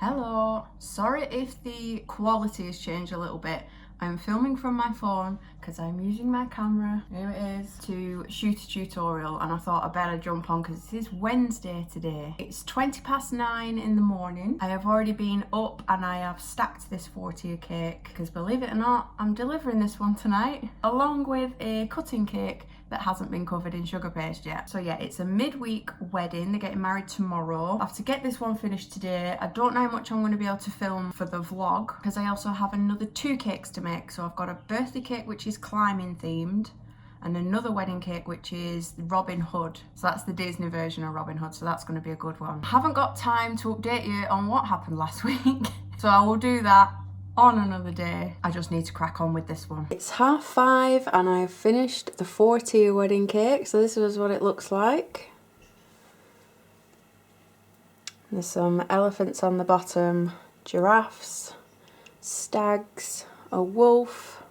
Hello, sorry if the quality has changed a little bit. I'm filming from my phone because I'm using my camera, here it is, to shoot a tutorial, and I thought I better jump on because it is Wednesday today. It's 9:20 in the morning. I have already been up and I have stacked this 4-tier cake because, believe it or not, I'm delivering this one tonight along with a cutting cake that hasn't been covered in sugar paste yet. So yeah, it's a midweek wedding. They're getting married tomorrow. I have to get this one finished today. I don't know how much I'm going to be able to film for the vlog because I also have another 2 cakes to make. So I've got a birthday cake which is climbing themed and another wedding cake which is Robin Hood. So that's the Disney version of Robin Hood, so that's going to be a good one. I haven't got time to update you on what happened last week, so I will do that on another day. I just need to crack on with this one. It's 5:30 and I've finished the 4-tier wedding cake, so this is what it looks like. There's some elephants on the bottom, giraffes, stags, a wolf,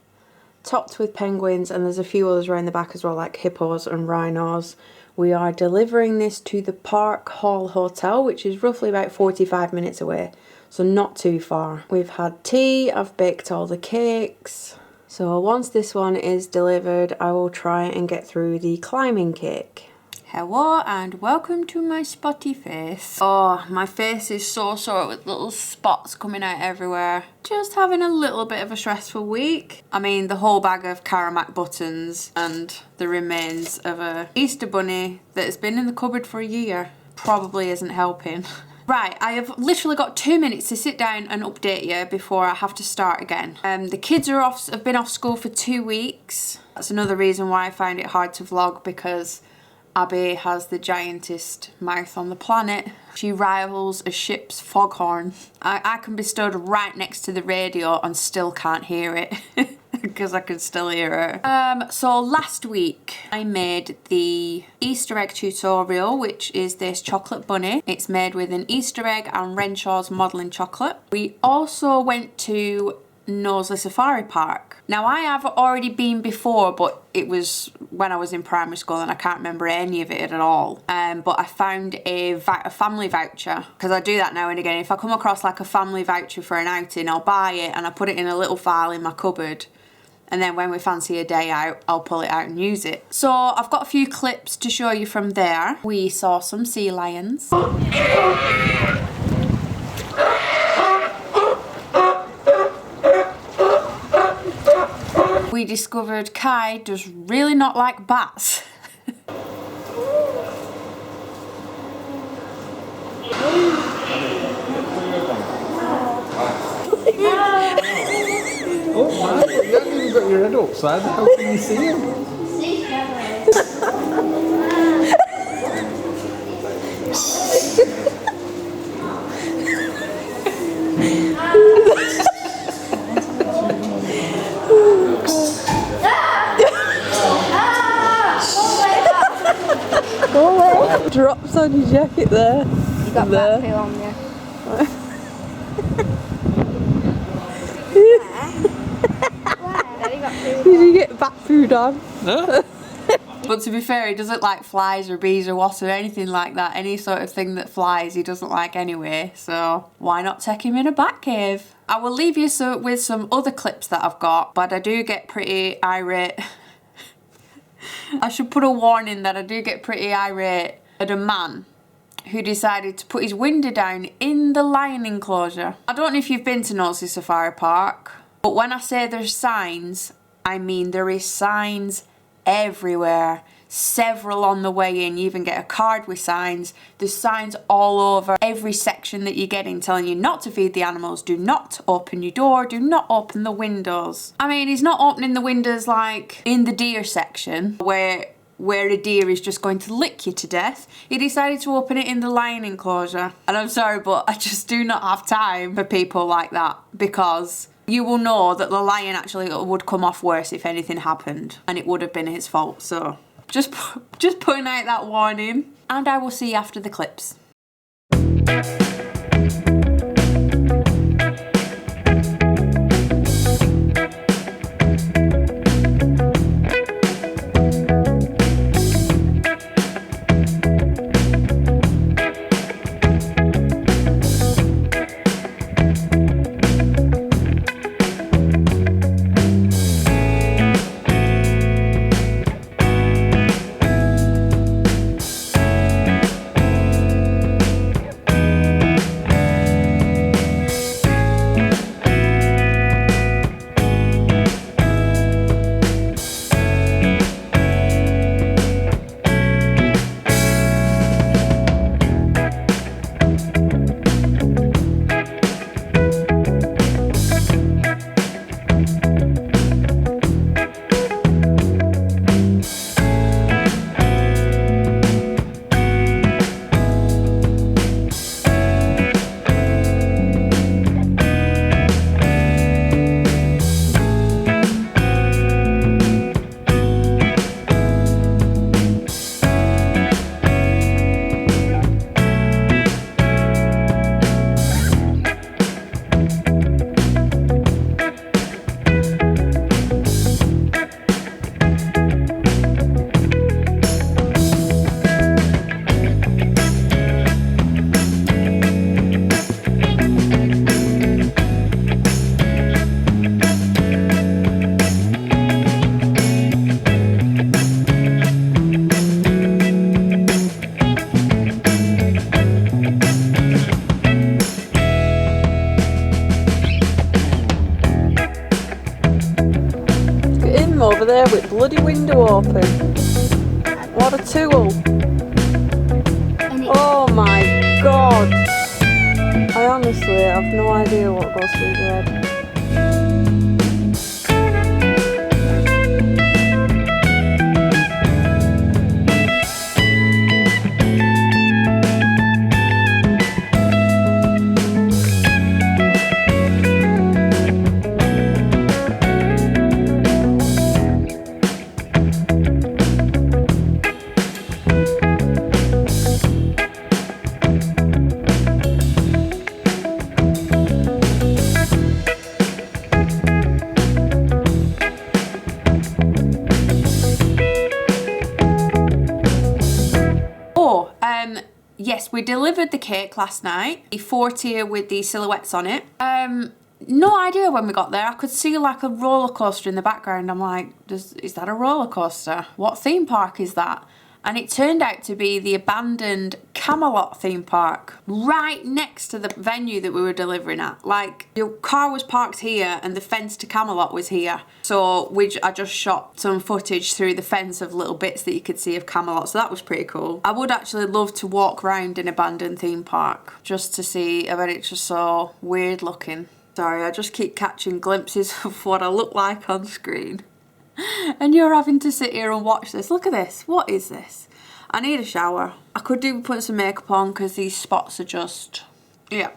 topped with penguins, and there's a few others around the back as well, like hippos and rhinos. We are delivering this to the Park Hall Hotel, which is roughly about 45 minutes away. So not too far. We've had tea, I've baked all the cakes. So once this one is delivered, I will try and get through the climbing cake. Hello and welcome to my spotty face. Oh, my face is so sore with little spots coming out everywhere. Just having a little bit of a stressful week. I mean, the whole bag of Caramac buttons and the remains of a Easter bunny that has been in the cupboard for a year probably isn't helping. Right, I have literally got 2 minutes to sit down and update you before I have to start again. The kids have been off school for 2 weeks. That's another reason why I find it hard to vlog, because Abby has the giantest mouth on the planet. She rivals a ship's foghorn. I can be stood right next to the radio and still can't hear it. Because I can still hear her. So last week I made the Easter egg tutorial, which is this chocolate bunny. It's made with an Easter egg and Renshaw's modelling chocolate. We also went to Knowsley Safari Park. Now, I have already been before, but it was when I was in primary school and I can't remember any of it at all. But I found a family voucher, because I do that now and again. If I come across like a family voucher for an outing, I'll buy it and I put it in a little file in my cupboard. And then when we fancy a day out, I'll pull it out and use it. So I've got a few clips to show you from there. We saw some sea lions. We discovered Kai does really not like bats. Oh man, you haven't even got your head upside. How can you see him? Drops on your jacket there. You got that poo on you. Did you get bat food on? No. But to be fair, he doesn't like flies or bees or wasps or anything like that. Any sort of thing that flies he doesn't like anyway, so why not take him in a bat cave? I will leave you with some other clips that I've got, but I do get pretty irate. I should put a warning that I do get pretty irate at a man who decided to put his window down in the lion enclosure. I don't know if you've been to Knowsley Safari Park, but when I say there's signs, I mean there is signs everywhere. Several on the way in. You even get a card with signs. There's signs all over every section that you get in telling you not to feed the animals, do not open your door, do not open the windows. I mean, he's not opening the windows like in the deer section where a deer is just going to lick you to death. He decided to open it in the lion enclosure. And I'm sorry, but I just do not have time for people like that, because you will know that the lion actually would come off worse if anything happened, and it would have been his fault. So just putting out that warning, and I will see you after the clips. over there with bloody window open. What a tool. Oh my god. I honestly have no idea what goes through your head. Yes, we delivered the cake last night, the 4-tier with the silhouettes on it. No idea when we got there. I could see like a roller coaster in the background. I'm like, is that a roller coaster? What theme park is that? And it turned out to be the abandoned Camelot theme park right next to the venue that we were delivering at. Like, your car was parked here and the fence to Camelot was here. So I just shot some footage through the fence of little bits that you could see of Camelot. So that was pretty cool. I would actually love to walk around an abandoned theme park just to see. I bet it's just so weird looking. Sorry, I just keep catching glimpses of what I look like on screen. And you're having to sit here and watch this. Look at this. What is this? I need a shower. I could do with putting some makeup on because these spots are just, yeah,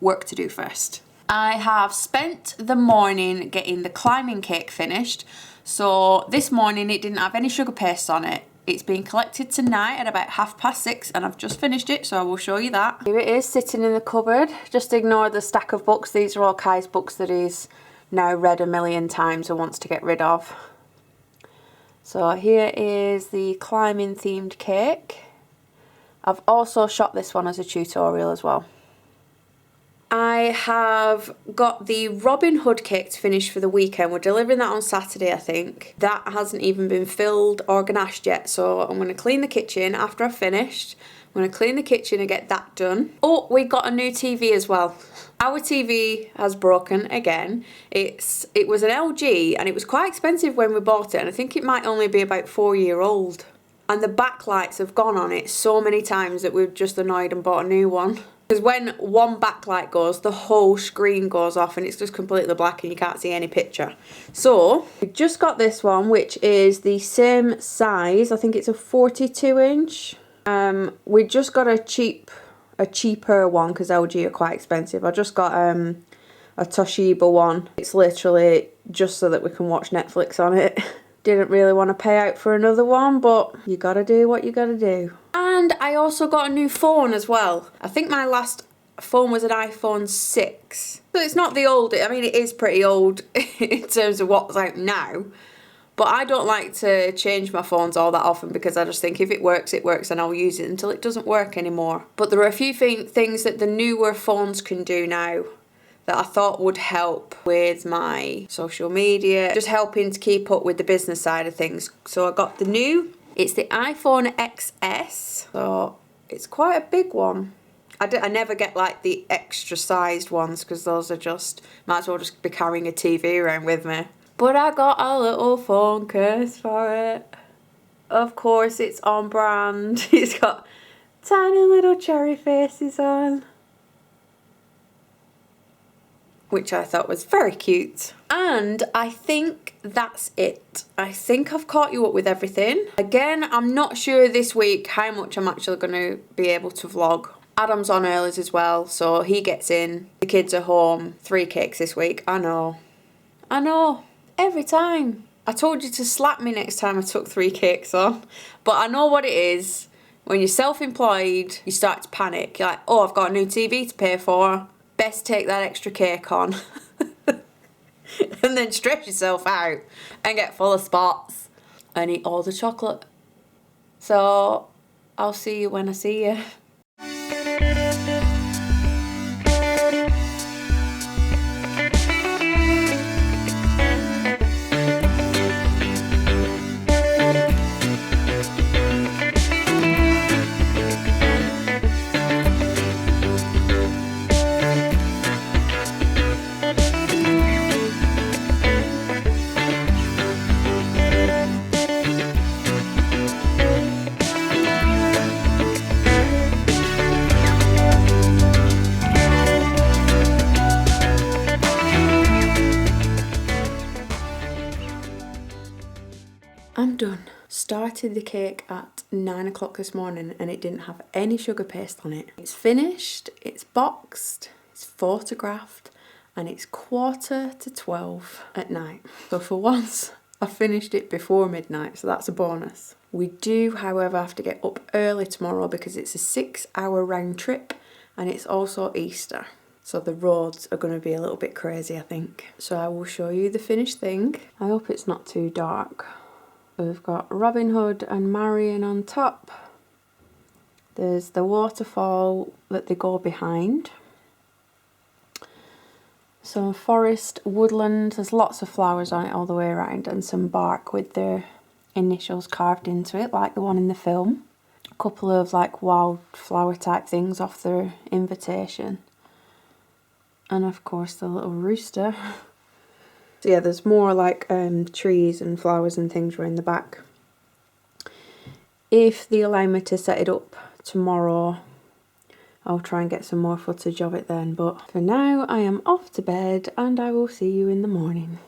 work to do first. I have spent the morning getting the climbing cake finished. So this morning it didn't have any sugar paste on it. It's been collected tonight at about 6:30 and I've just finished it, so I will show you that. Here it is sitting in the cupboard. Just ignore the stack of books. These are all Kai's books that he's now read a million times and wants to get rid of. So here is the climbing themed cake. I've also shot this one as a tutorial as well. I have got the Robin Hood cake finished for the weekend. We're delivering that on Saturday, I think. That hasn't even been filled or ganached yet, so I'm going to clean the kitchen after I've finished. I'm going to clean the kitchen and get that done. Oh, we got a new TV as well. Our TV has broken again. It was an LG and it was quite expensive when we bought it, and I think it might only be about 4-year-old. And the backlights have gone on it so many times that we've just annoyed and bought a new one. Because when one backlight goes, the whole screen goes off and it's just completely black and you can't see any picture. So we just got this one, which is the same size. I think it's a 42-inch. We just got a cheaper one because LG are quite expensive. I just got a Toshiba one. It's literally just so that we can watch Netflix on it. Didn't really want to pay out for another one, but you gotta do what you gotta do. And I also got a new phone as well. I think my last phone was an iPhone 6. So it's not the old, I mean it is pretty old in terms of what's out now. But I don't like to change my phones all that often because I just think if it works and I'll use it until it doesn't work anymore. But there are a few things that the newer phones can do now that I thought would help with my social media, just helping to keep up with the business side of things. So I got it's the iPhone XS, so it's quite a big one. I never get like the extra sized ones because those are just, might as well just be carrying a TV around with me. But I got a little phone case for it. Of course it's on brand. It's got tiny little cherry faces on, which I thought was very cute. And I think that's it. I think I've caught you up with everything. Again, I'm not sure this week how much I'm actually going to be able to vlog. Adam's on earlies as well, so he gets in. The kids are home. 3 cakes this week. I know. Every time. I told you to slap me next time I took 3 cakes on. But I know what it is. When you're self-employed, you start to panic. You're like, oh, I've got a new TV to pay for. Best take that extra cake on. And then stress yourself out and get full of spots and eat all the chocolate. So I'll see you when I see you. done. Started the cake at 9 o'clock this morning and it didn't have any sugar paste on it. It's finished, it's boxed, it's photographed, and it's 11:45 at night. So for once, I finished it before midnight, so that's a bonus. We do, however, have to get up early tomorrow because it's a 6-hour round trip and it's also Easter. So the roads are going to be a little bit crazy, I think. So I will show you the finished thing. I hope it's not too dark. We've got Robin Hood and Marion on top. There's the waterfall that they go behind. Some forest, woodland, there's lots of flowers on it all the way around and some bark with their initials carved into it like the one in the film. A couple of like wildflower type things off their invitation. And of course the little rooster. So yeah, there's more like trees and flowers and things around the back. If they allow me to set it up tomorrow, I'll try and get some more footage of it then. But for now, I am off to bed and I will see you in the morning.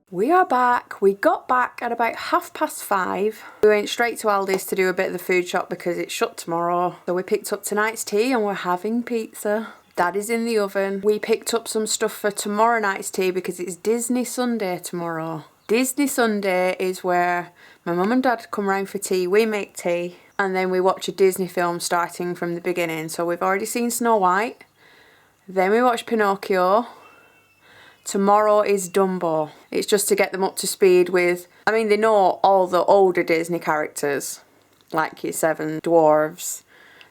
We are back. We got back at about 5:30. We went straight to Aldi's to do a bit of the food shop because it's shut tomorrow. So we picked up tonight's tea and we're having pizza. That is in the oven. We picked up some stuff for tomorrow night's tea because it's Disney Sunday tomorrow. Disney Sunday is where my mum and dad come round for tea, we make tea, and then we watch a Disney film starting from the beginning. So we've already seen Snow White, then we watch Pinocchio. Tomorrow is Dumbo. It's just to get them up to speed with, I mean, they know all the older Disney characters, like your Seven Dwarves,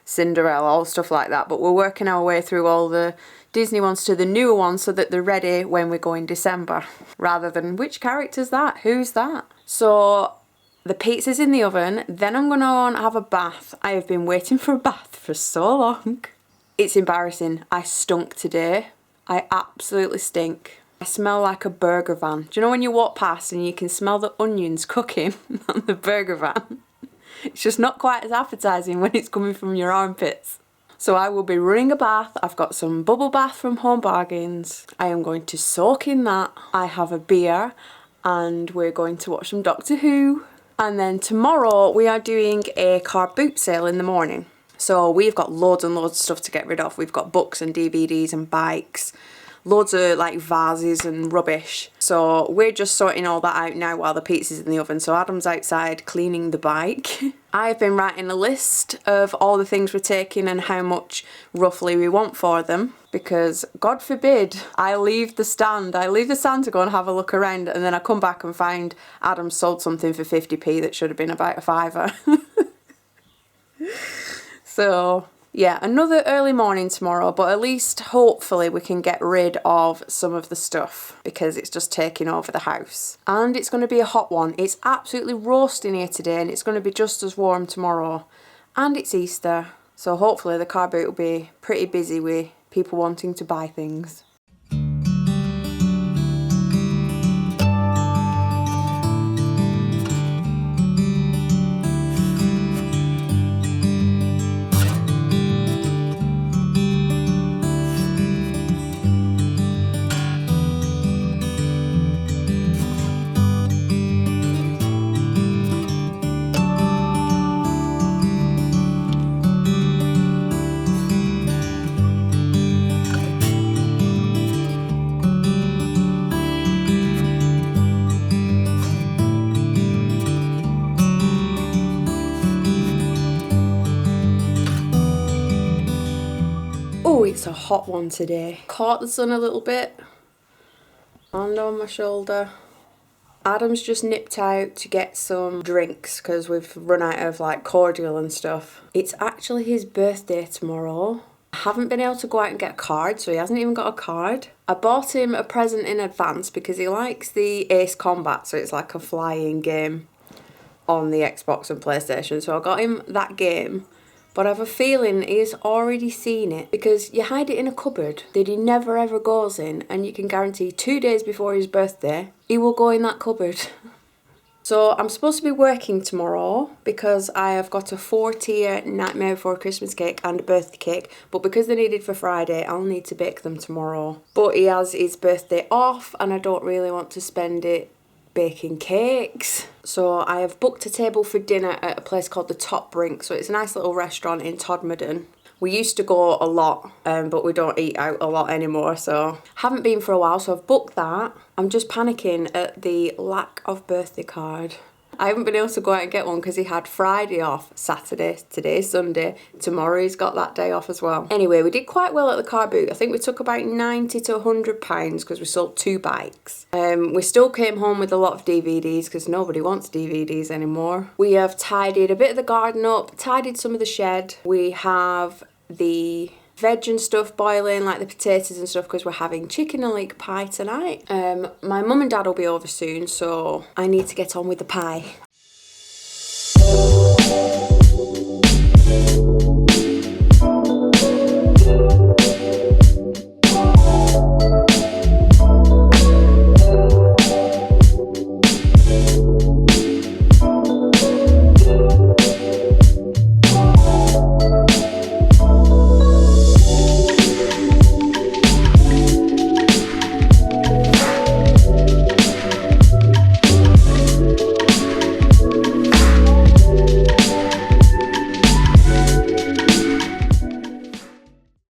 Cinderella, all stuff like that, but we're working our way through all the Disney ones to the newer ones so that they're ready when we go in December, rather than which character's that, who's that? So the pizza's in the oven, then I'm going to have a bath. I have been waiting for a bath for so long. It's embarrassing. I stunk today. I absolutely stink. I smell like a burger van. Do you know when you walk past and you can smell the onions cooking on the burger van? It's just not quite as appetizing when it's coming from your armpits. So I will be running a bath. I've got some bubble bath from Home Bargains. I am going to soak in that. I have a beer and we're going to watch some Doctor Who. And then tomorrow we are doing a car boot sale in the morning. So we've got loads and loads of stuff to get rid of. We've got books and DVDs and bikes. Loads of like vases and rubbish. So we're just sorting all that out now while the pizza's in the oven. So Adam's outside cleaning the bike. I've been writing a list of all the things we're taking and how much roughly we want for them. Because God forbid I leave the stand to go and have a look around and then I come back and find Adam sold something for 50p that should have been about a fiver. So yeah, another early morning tomorrow, but at least hopefully we can get rid of some of the stuff because it's just taking over the house. And it's going to be a hot one. It's absolutely roasting here today and it's going to be just as warm tomorrow. And it's Easter, so hopefully the car boot will be pretty busy with people wanting to buy things. Oh, it's a hot one today. Caught the sun a little bit. Hand on my shoulder. Adam's just nipped out to get some drinks because we've run out of like cordial and stuff. It's actually his birthday tomorrow. I haven't been able to go out and get a card, so he hasn't even got a card. I bought him a present in advance because he likes the Ace Combat, so it's like a flying game on the Xbox and PlayStation. So I got him that game. But I have a feeling he's already seen it because you hide it in a cupboard that he never ever goes in, and you can guarantee 2 days before his birthday, he will go in that cupboard. So I'm supposed to be working tomorrow because I have got a 4-tier Nightmare Before Christmas cake and a birthday cake, but because they're needed for Friday, I'll need to bake them tomorrow. But he has his birthday off and I don't really want to spend it baking cakes. So I have booked a table for dinner at a place called the Top Brink. So it's a nice little restaurant in Todmorden. We used to go a lot, but we don't eat out a lot anymore, so haven't been for a while, so I've booked that. I'm just panicking at the lack of birthday card. I haven't been able to go out and get one because he had Friday off, Saturday, today, Sunday, tomorrow he's got that day off as well. Anyway, we did quite well at the car boot. I think we took about 90 to 100 pounds because we sold 2 bikes. We still came home with a lot of DVDs because nobody wants DVDs anymore. We have tidied a bit of the garden up, tidied some of the shed. We have the veg and stuff boiling, like the potatoes and stuff, because we're having chicken and leek pie tonight. My mum and dad will be over soon, so I need to get on with the pie.